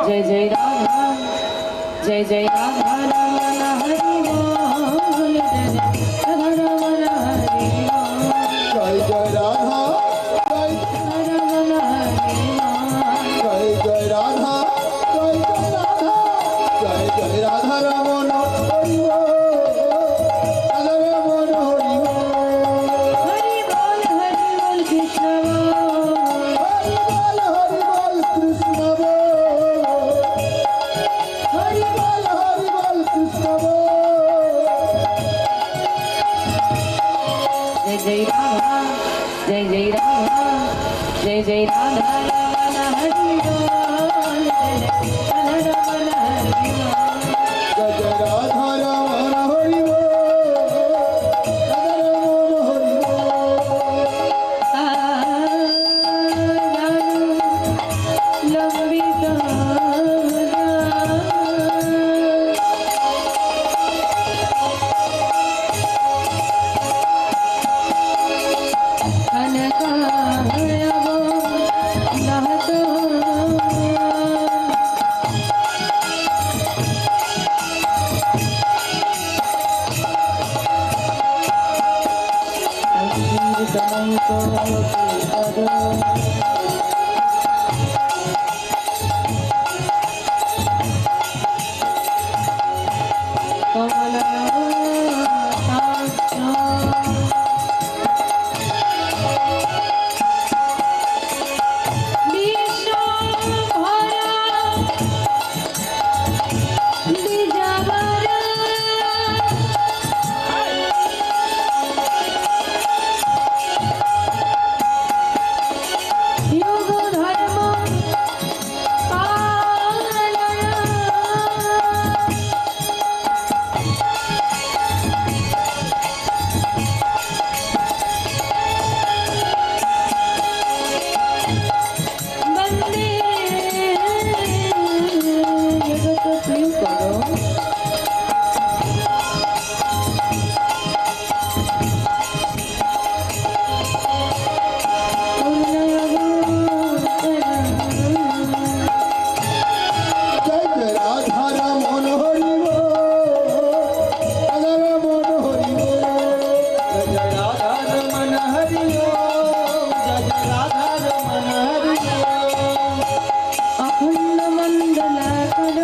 जय जय राधा जय जय राधा रमण हरि बोल जय जय राधा रमण हरि बोल जय जय राधा जय रमण हरि बोल जय जय राधा जय जय राधा जय जय राधा रमण हरि बोल राधा रमण हरि बोल हरि बोल कृष्ण बोल हरि बोल कृष्ण बोल हरि बोल कृष्ण बोल जय जय राधा जय जय राधा जय जय राधा रमण हरि बोल जय जय राधा रमण हरि बोल जय जय राधा रमण हरि बोल राधा रमण हरि बोल लंबिता जय जय राधा रमण हरि बोल राधा रमण हरि बोल जय जय राधा रमण हरि बोल जय जय राधा रमण हरि बोल अखंड मंडलाकर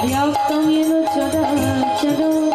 व्याप्तं येन चराचरम्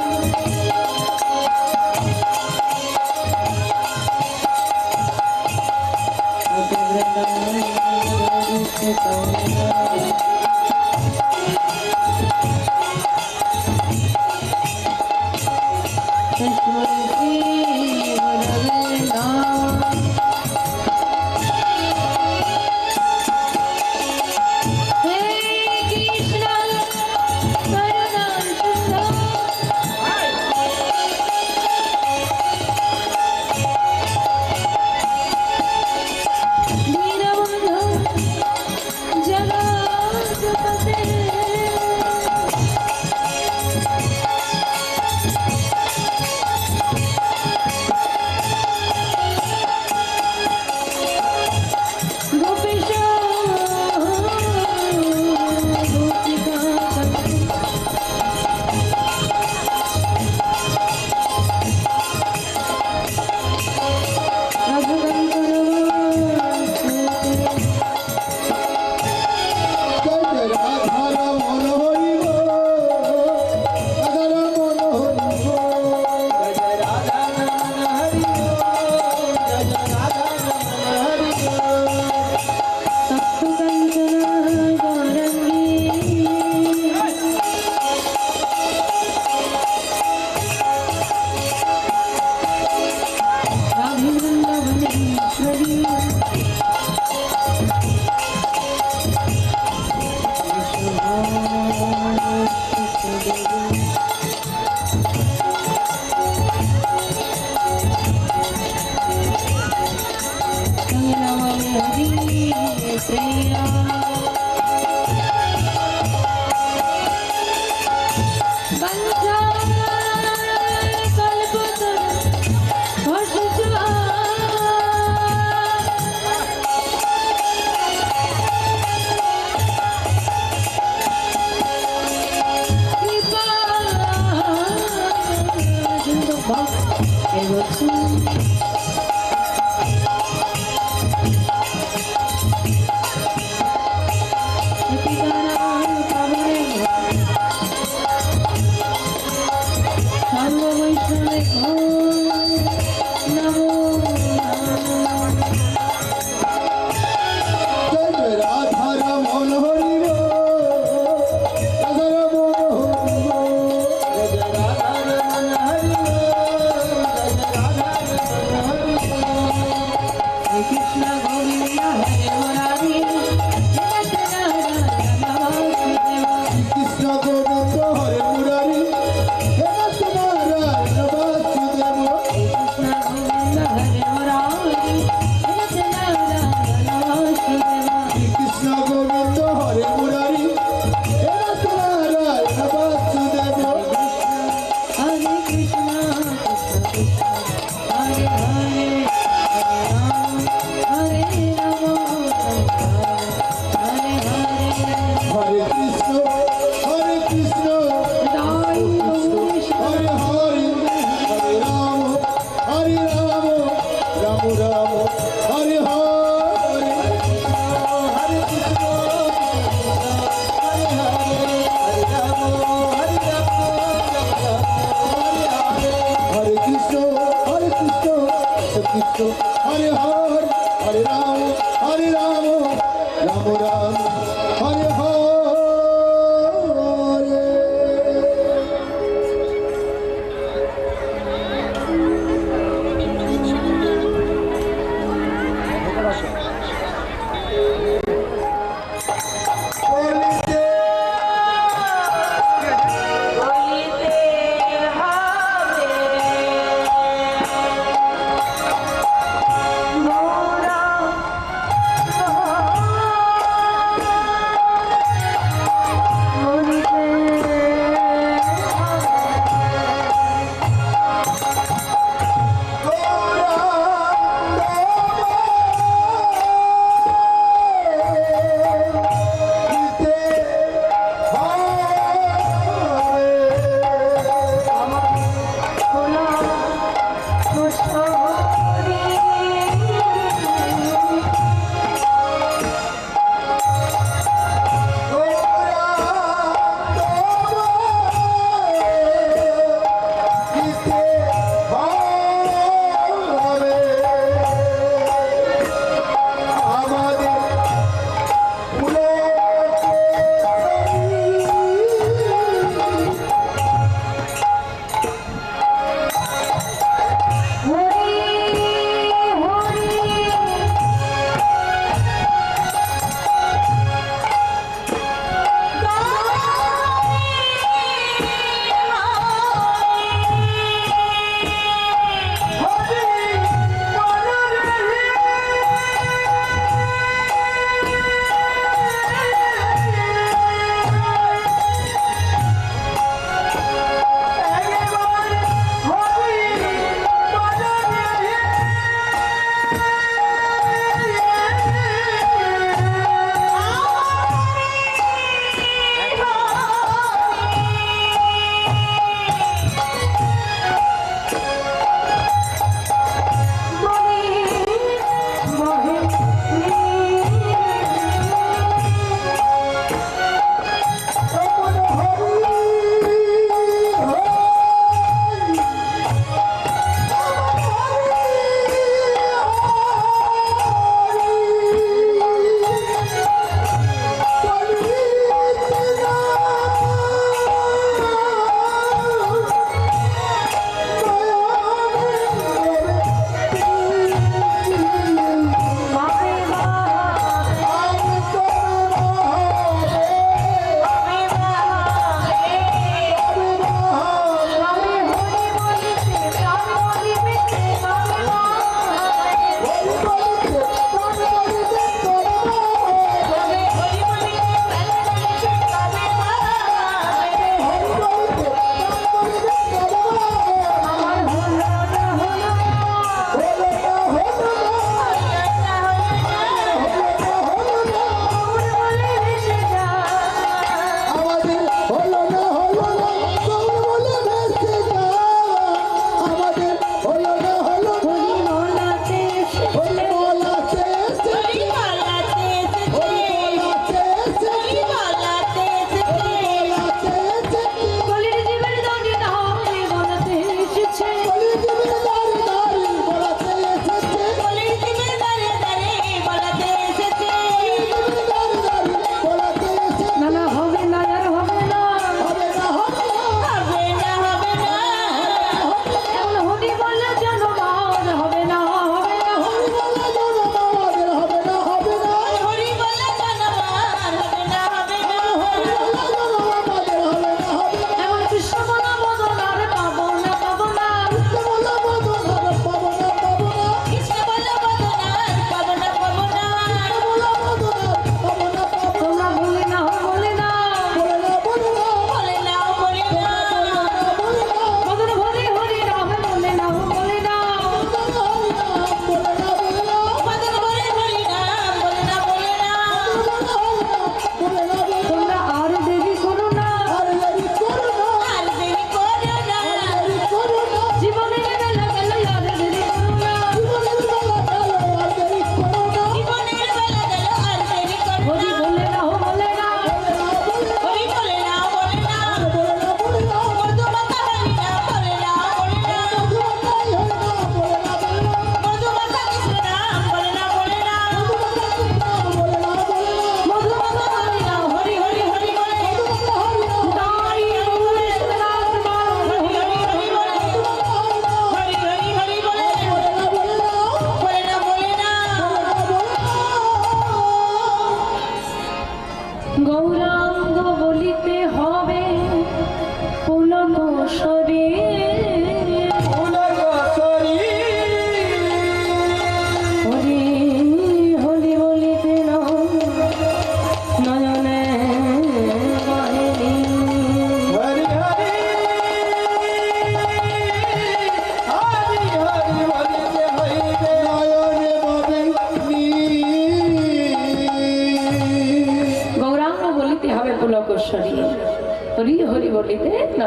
রাম হরে হরে হরে কৃষ্ণ হরে হরে হরে রাম হরে রাম হরে কৃষ্ণ হরে কৃষ্ণ কৃষ্ণ হরে হরে হরে রাম রাম রাম হরে হরে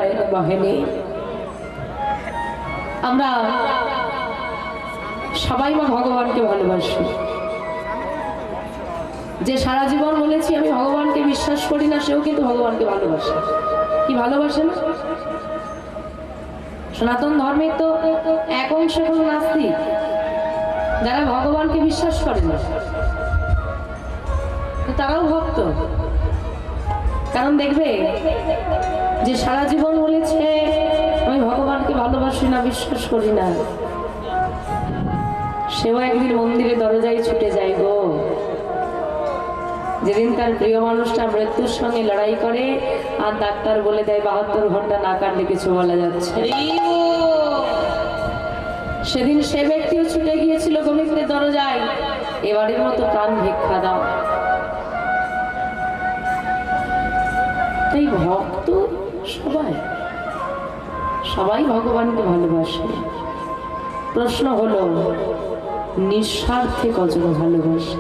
নয় বহেনি। আমরা সবাই মা ভগবানকে ভালোবাসি। যে সারা জীবন বলেছি আমি ভগবানকে বিশ্বাস করি না, সেও কিন্তু ভগবানকে ভালোবাসে। কি ভালোবাসেন? সনাতন ধর্মের তো এক অংশ কোনো নাস্তিক, যারা ভগবানকে বিশ্বাস করে না, তো তারাও ভক্ত। কারণ দেখবে যে সারা জীবন বলেছে আমি ভগবানকে ভালোবাসি না, বিশ্বাস করি না, সেও একদিন মন্দিরে দরজায় ছুটে যায় গো। যেদিন তার প্রিয় মানুষটা মৃত্যুর সঙ্গে লড়াই করে আর ডাক্তার বলে দেয় 72 ঘন্টা না কাটলে কিছু বলা যাচ্ছে, সেদিন সে ব্যক্তিও ছুটে গিয়েছিল গোবিন্দের দরজায়, এবারের মতো প্রাণ ভিক্ষা দাও। তাই ভক্ত সবাই সবাই ভগবানকে ভালোবাসে। প্রশ্ন হলো নিঃস্বার্থে কজন ভালোবাসে?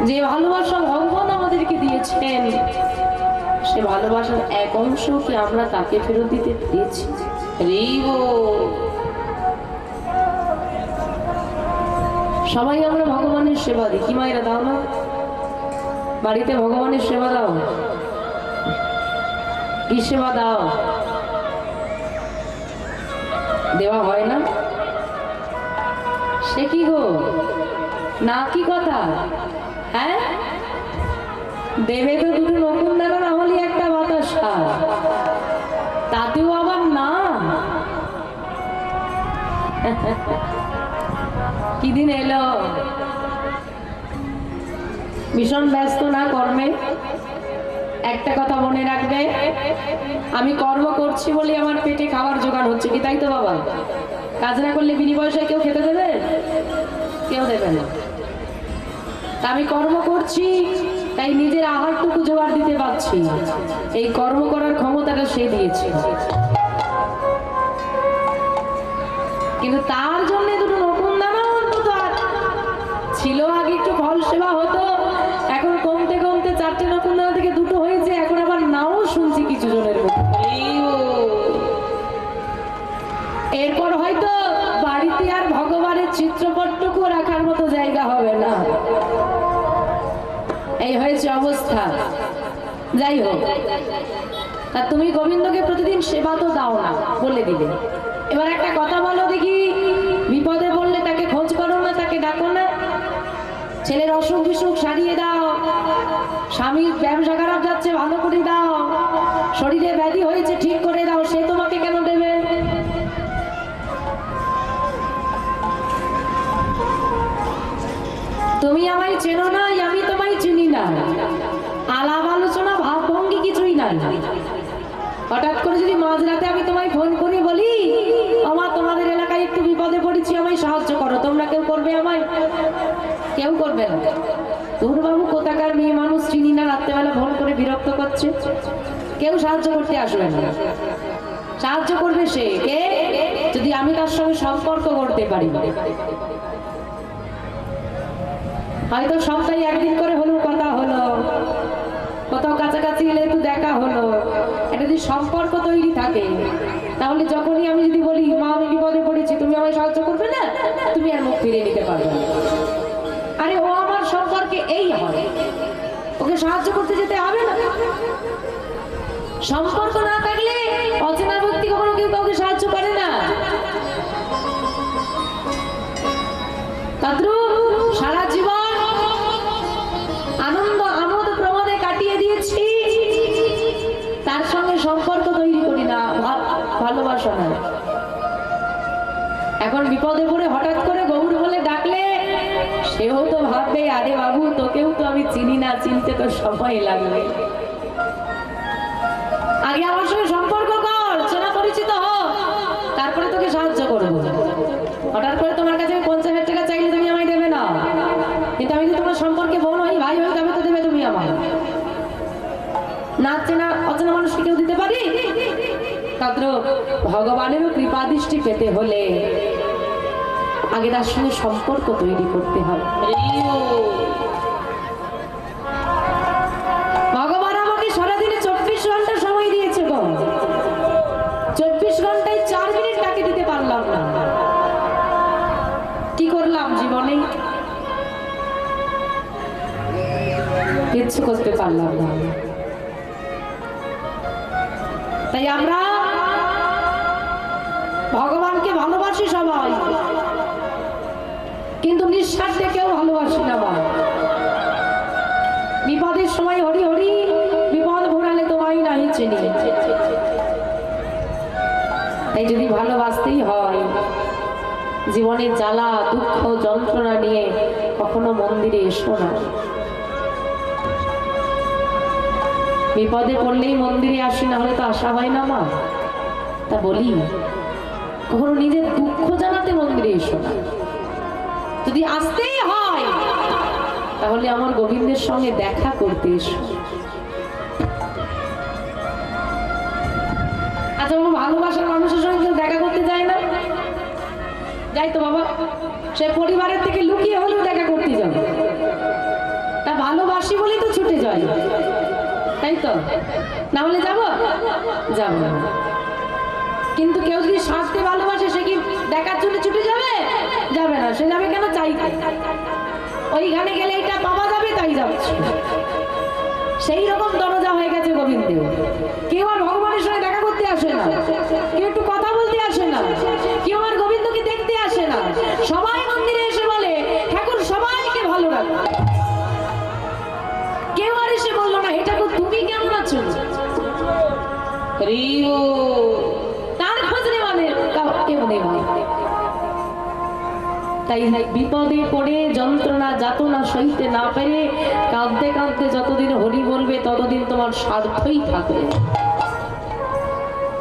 যে ভালোবাসা ভগবান আমাদেরকে দিয়েছেন, সে ভালোবাসার এক অংশ কি আমরা তাকে ফেরত দিতে পেরেছি? সবাই আমরা ভগবানের সেবা দিই। কি মায়েরা দাও না? বাড়িতে ভগবানের সেবা দাও? কি সেবা দাও? দেওয়া হয় না? সে কি গো, না কি কথা? হ্যাঁ, দেবে তো দুটো নতুন দানা, না হলে একটা বাতাসা, তাতেও আবার না। কি দিন এলো, ভীষণ ব্যস্ত না কর্মে? একটা কথা মনে রাখবে, আমি কর্ম করছি বলে আমার পেটে খাবার জোগাড় হচ্ছে, কি তাই তো বাবা? কাজ না করলে বিনি পয়সায় কেউ খেতে দেবে? কেউ দেবে না। আমি কর্ম করছি তাই নিজের আহারটুকু জোগাড় দিতে পারছি, এই কর্ম করার ক্ষমতাটা সে দিয়েছে। কিন্তু তার জন্য দুটো নতুন দানা অন্তত ছিল। আগে একটু ফল সেবা হতো, এখন কমতে কমতে 4টে নতুন দানা থেকে 2টো হয়েছে, এখন আবার নাও শুনছি কিছু জনের মুখে। এরপর হয়তো বাড়িতে আর ভগবানের চিত্রপটটুকু রাখার মতো জায়গা হবে না। এই হয়েছে অবস্থা। যাই হোক, তা তুমি গোবিন্দকে প্রতিদিন সেবা তো দাও না, বলে দিলে। এবার একটা কথা বলো দেখি, বিপদে পড়লে তাকে খোঁজ করো না, তাকে ডাকো না? ছেলের অসুখ বিসুখ সারিয়ে দাও, স্বামীর ব্যবসা খারাপ যাচ্ছে ভালো করে দাও, শরীরে ব্যাধি হয়েছে ঠিক করে দাও, সে তোমাকে কেন দেবে? তুমি আমায় চেনো না, আমি তোমায় চিনি না, আলাপ আলোচনা ভাব ভঙ্গি কিছুই নাই। হঠাৎ করে যদি মাঝরাতে আমি তোমায় ফোন করে বলি, আমা তোমাদের এলাকায় একটু বিপদে পড়েছি, আমায় সাহায্য করো, তোমরা কেউ করবে আমায়? কেউ করবে না। তোর বাবু কোথাকার মেয়ে মানুষ, চিনি না, রাত্রেবেলা ফোন করে বিরক্ত করছে, কেউ সাহায্য করতে আসবে না। সাহায্য করবে সে কে? যদি আমি তার সঙ্গে সম্পর্ক করতে পারি। হয়তো সপ্তাহে একদিন করে হলেও কথা হলো, কোথাও কাছাকাছি এলে একটু দেখা হলো, এটা যদি সম্পর্ক তৈরি থাকে, তাহলে যখনই আমি যদি বলি মা আমি বিপদে পড়েছি, তুমি আমায় সাহায্য করবে না, তুমি আর মুখ ফিরিয়ে নিতে পারবে না। আরে ও আমার সম্পর্কে এই হয়, ওকে সাহায্য করতে যেতে হবে না। সম্পর্ক না থাকলে অচেনা ব্যক্তি কখনো কেউ কাউকে সাহায্য করে না। তাদ্রু সারা জীবন আনন্দ আমোদ প্রমোদে কাটিয়ে দিয়েছি, তার সঙ্গে সম্পর্ক তৈরি করি না, ভালোবাসা না। এখন বিপদে পড়ে হঠাৎ করে গৌর বলে ডাকলে সেও তো ভাববে আরে বাবু তোকেও তো আমি চিনি না, চিনতে তো সময় লাগবে, আগে আমার সঙ্গে সম্পর্ক কর, চেনা পরিচিত হ, তারপরে তোকে সাহায্য করবো। হঠাৎ করে তোমার কাছে 50,000 টাকা চাইলে তুমি আমায় দেবে না, কিন্তু আমি যদি তোমার সম্পর্কে বোন হই, ভাই হই, তবে তো দেবে তুমি আমায়। না চেনা অচেনা মানুষকে কেউ দিতে পারি? তাদের ভগবানেরও কৃপা দৃষ্টি পেতে হলে আগে তার সঙ্গে সম্পর্ক তৈরি করতে হবে। ভগবান আমাকে সারাদিন কিচ্ছু করতে পারলাম না। তাই আমরা ভগবানকে ভালোবাসি সবাই, কিন্তু নিঃস্বার্থে কেউ ভালোবাসি না। বিপদের সময় হরি হরি, বিপদ ভোরালে তোমায় নাহি চিনি। তাই যদি ভালোবাসতেই হয়, জীবনের জ্বালা দুঃখ যন্ত্রণা নিয়ে কখনো মন্দিরে এসো না। বিপদে পড়লেই মন্দিরে আসি, না হলে তো আসা হয় না মা। তা বলি, কখনো নিজের দুঃখ জানাতে মন্দিরে এসো না। যদি আসতেই হয় তাহলে আমার গোবিন্দের সঙ্গে দেখা করতে এসো। আচ্ছা বাবা, ভালোবাসার মানুষের সঙ্গে কেউ দেখা করতে যায় না? যাই তো বাবা, সে পরিবারের থেকে লুকিয়ে হলেও দেখা করতে যাবে। তা ভালোবাসি বলেই তো ছুটে যায়, তাই তো? না হলে যাবো? যাবো না। কিন্তু কেউ যদি স্বার্থে ভালোবাসে, সে কি দেখার জন্য ছুটে যাবে? যাবে না। সে যাবে কেন? চাইতে। ওইখানে গেলে এটা পাওয়া যাবে, তাই যাচ্ছে। সেই রকম দরজা হয়ে গেছে গোবিন্দের। কেউ আর ভগবানের সঙ্গে দেখা করতে আসে না, কেউ একটু কথা বলতে আসে না, কেউ আর গোবিন্দকে দেখতে আসে না। সবাই মন্দিরে এসে বলে ঠাকুর সবাইকে ভালো রাখো। কেউ আর এসে বললো না হে ঠাকুর তুমি কেমন আছো? তার খোঁজ নেওয়া কেউ নেই। তাই বিপদে পড়ে যন্ত্রণা যাতনা সইতে না পেরে কাঁদতে কাঁদতে যতদিন হরি বলবে ততদিন তোমার স্বার্থই থাকবে।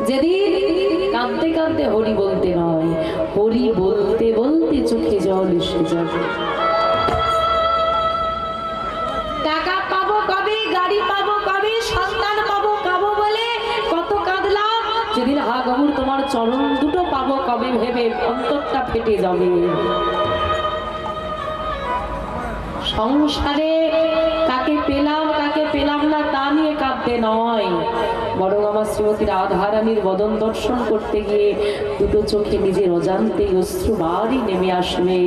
যেদিন কাঁদতে কাঁদতে হরি বলতে নয়, হরি বলতে বলতে চোখে জল এসে যাবে। টাকা পাবো কবে, গাড়ি পাবো কবে, সন্তান পাবো কবে বলে কত কাঁদলাম। যেদিন হা গৌর তোমার চরণ দুটো পাবো কবে ভেবে অন্তরটা ফেটে যাবে। সংসারে কাকে পেলাম কাকে পেলাম না তা নিয়ে কাঁদতে নয়, বরং আমার শ্রীমতী রাধারানীর বদন দর্শন করতে গিয়ে দুটো চোখে নিজের অজান্তেই অশ্রু বাড়ি নেমে আসবে।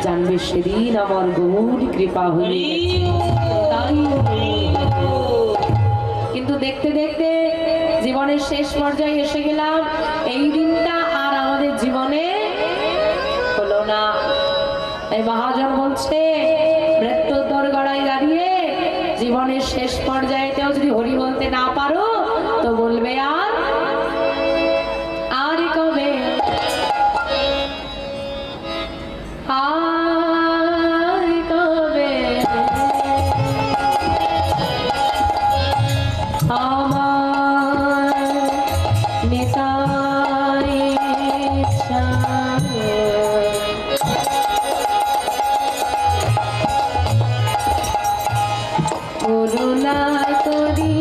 জানবে সেদিন আমার গৌর কৃপা হয়ে কিন্তু দেখতে দেখতে জীবনের শেষ পর্যায়ে এসে গেলাম। এই দিনটা আর আমাদের জীবনে হলো না। এই মহাজন বলছে মৃত্যুর দোরগড়ায় দাঁড়িয়ে জীবনের শেষ পর্যায়েতেও যদি হরি বলতে না পারো তো বলবে আর কবে, আর কবে আমার নিতাই করুণা করি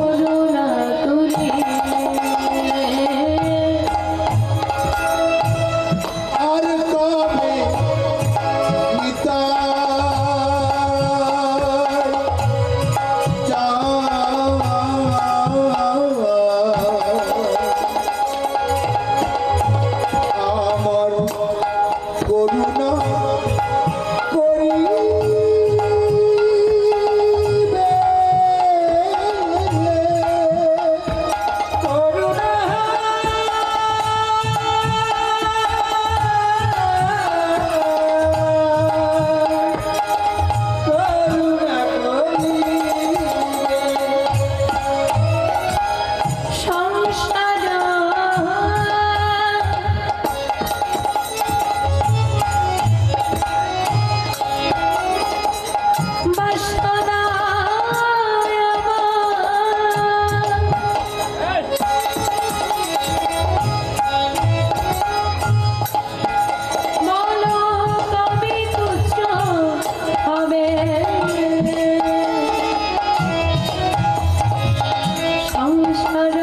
করুণা করি আর কবে নিতাই আমার করুণা করিবে, করুণা করুণা করিবে। সংসার বাসনা বলো কবে তুচ্ছ হবে। সংসার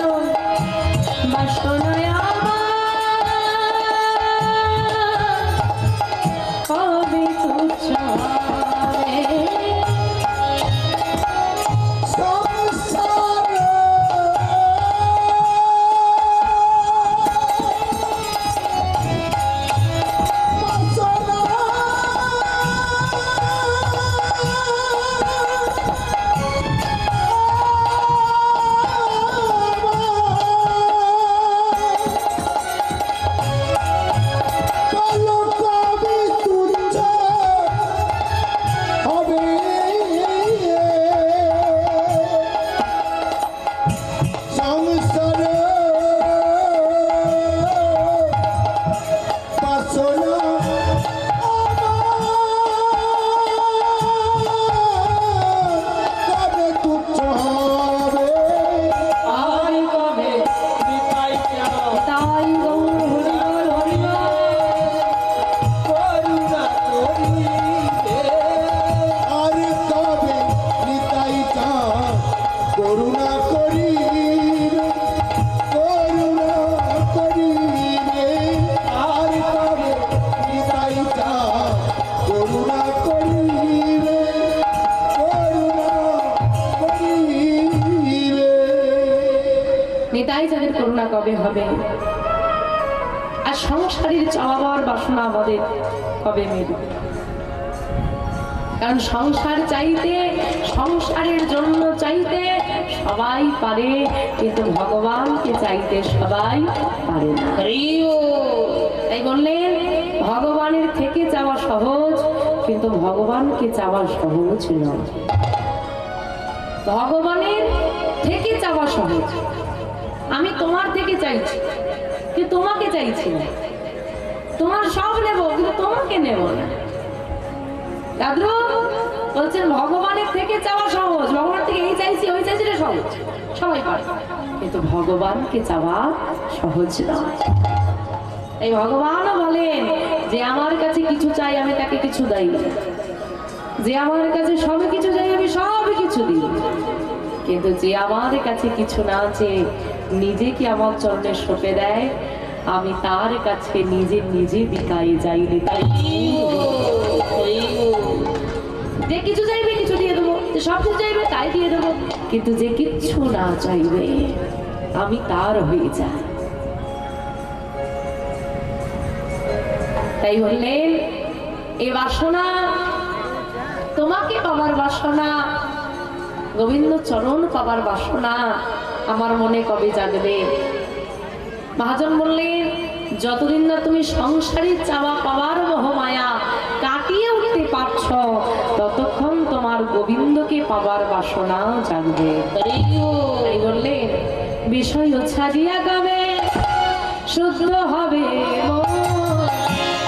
নিতাই যাদের করুণা কবে হবে, আর সংসারের চাওয়ার বাসনা আমাদের কবে মিলবে? কারণ সংসার চাইতে, সংসারের জন্য চাইতে সবাই পারে, কিন্তু ভগবানকে চাইতে সবাই পারে না। তাই বললেন ভগবানের থেকে চাওয়া সহজ, কিন্তু ভগবানকে চাওয়া সহজ নয়। ভগবানের থেকে চাওয়া সহজ, আমি তোমার থেকে চাইছি কিন্তু তোমাকে চাইছি না, তোমার সব নেব কিন্তু তোমাকে নেব না। দাদু বলছেন ভগবানের থেকে চাওয়া সহজ, ভগবান থেকে এই চাইছি ওই চাইছি রে সহজ, সবাই পারে, কিন্তু ভগবানকে চাওয়া সহজ নয়। এই ভগবানও বলেন যে আমার কাছে কিছু চাই আমি তাকে কিছু দেই, যে আমার কাছে সব কিছু চাই আমি সব কিছু দিই, কিন্তু যে আমার কাছে কিছু না চেয়ে নিজেকে আমার চরণে সঁপে দেয়, আমি তার কাছে নিজে নিজে বিকাই যাই। তাই যে কিছু চাইবে কিছু দিয়ে দেবো, যে সব কিছু চাইবে তাই দিয়ে দেবো, কিন্তু যে কিচ্ছু না চাইবে আমি তার হয়ে যাই। তাই বললেন এ বাসনা, তোমাকে পাবার বাসনা, গোবিন্দ চরণ পাবার বাসনা আমার মনে কবে জাগবে? মহাজন বললেন যতদিন না তুমি সংসারের চাওয়া পাওয়ার মোহমায়া কাটিয়ে উঠতে পারছ, ততক্ষণ তোমার গোবিন্দকে পাবার বাসনা জাগবে। তাই বললেন বিষয় ছাড়িয়া গাবে শুদ্ধ হবে মন,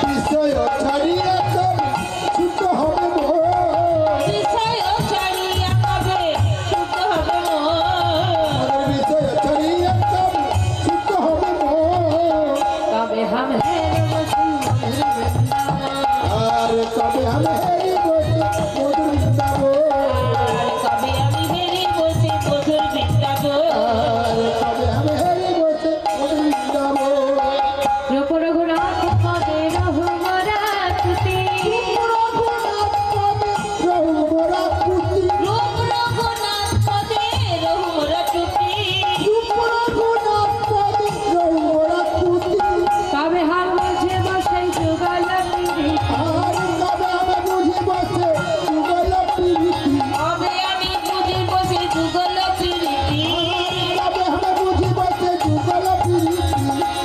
বিষয় ছাড়িয়া তবে শুদ্ধ হবে মন, বিষয় ছাড়িয়া কবে শুদ্ধ হবে মন, বিষয় ছাড়িয়া তবে শুদ্ধ হবে মন, কবে হাম হের বসি মধুর বৃন্দাবন, আর তবে আমি হেরি বসে মধুর বৃন্দাবন, কবে আমি হেরি বসে মধুর বৃন্দাবন, আর তবে আমি হেরি বসে মধুর বৃন্দাবন। রূপ রঘুনাথ পদে রঘুবরা তুতি, রঘুবরা পুতি, রূপ রঘুনাথ পদে রঘুবরা টুটি, রঘুনাথ পদে রঘুবরা পুতি, কবে হাম বুঝে বসে যুগল পিড়ি, আর তবে আমি বুঝি বসে যুগল প্রীতি, কবে আমি বুঝি বসে যুগল প্রীতি, তবে আমি বুঝি বসে যুগল প্রীতি।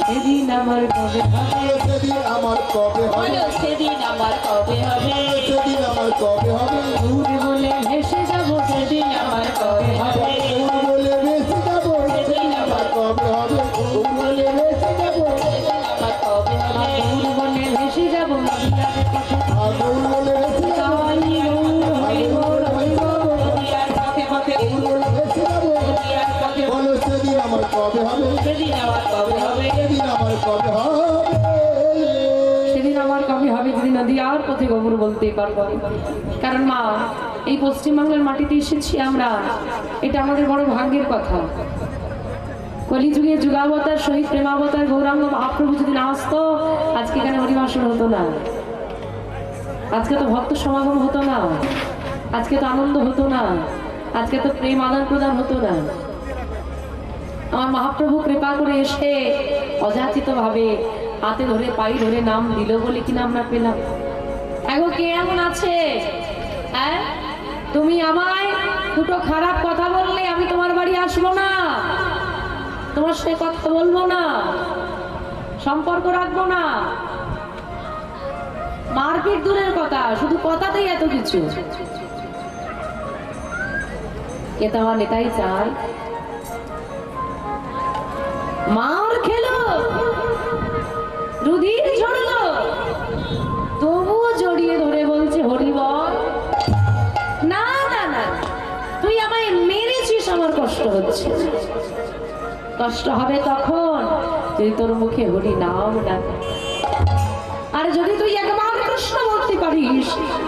সেদিন আমার কবে হবে, সেদিন আমার কবে হবে, বলো সেদিন আমার কবে হবে, সেদিন আমার কবে হবে, দূরে বলে ভেসে যাবো, সেদিন আমার কবে হবে, ওর বলে বেশি যাবো, সেদিন আমার কবে হবে, ওর বলে বেশি যাবো, সেদিন আমার কবে হবে, দূর বলে ভেসে যাবো নদীয়ার পথে, আর ওর বলে বেশি যাবো, হরি বল হরি বল হরি বল, দুনিয়ার পথে পথে ওর বলে বেশি যাবো, দুনিয়ার পথে বলো সেদিন আমার কবে হবে, সেদিন আমার কবে হবে, সেদিন আমার কবে হবে। সেদিন আমার কবে হবে যদি নদীয়ার পথে গোবর বলতে পারবো। কারণ মা এই পশ্চিমবাংলার মাটিতে এসেছি আমরা, এটা আমাদের বড় ভাগ্যের কথা। কলিযুগে যুগাবতার শহীদ প্রেমাবতার গৌরাঙ্গ মহাপ্রভু যদি না আসতো, আজকে এখানে হরিবাসন হতো না, আজকে তো ভক্ত সমাগম হতো না, আজকে তো আনন্দ হতো না, আজকে তো প্রেম আদান প্রদান হতো না। আমার মহাপ্রভু কৃপা করে এসে অযাচিত ভাবে হাতে ধরে পাই ধরে নাম দিল বলে কিনা আমরা পেলাম। এখন কে এমন আছে হ্যাঁ তুমি আমায় দুটো খারাপ কথা বললে আমি তোমার বাড়ি আসবো না, তোমার সে কথা বলবো না, সম্পর্ক রাখবো না, মারপিট দূরের কথা, শুধু কথাতেই এত কিছু। এ তো আমার নেতাই চায়, মার খেলো রুধির ঝরলো তবুও জড়িয়ে ধরে বলছে হরি বল। না না না, তুই আমায় মেরেছিস, আমার কষ্ট হচ্ছে। কষ্ট হবে তখন যদি তোর মুখে হরি নাম ডাকে, আর যদি তুই একবার কৃষ্ণ বলতে পারিস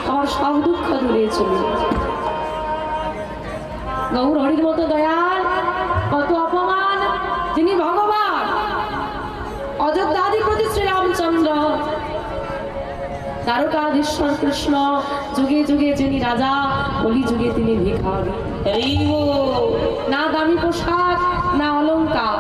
আমার সব দুঃখ দূরে চলে যাবে। গৌর হরির মতো দয়াল কত অপমান, যিনি ভগবান অযোধ্যাধিপতি শ্রীরামচন্দ্র, দ্বারকাধীশ্বর কৃষ্ণ, যুগে যুগে যিনি রাজা, কলি যুগে তিনি ভিখারি। না দামি পোশাক, না অলংকার,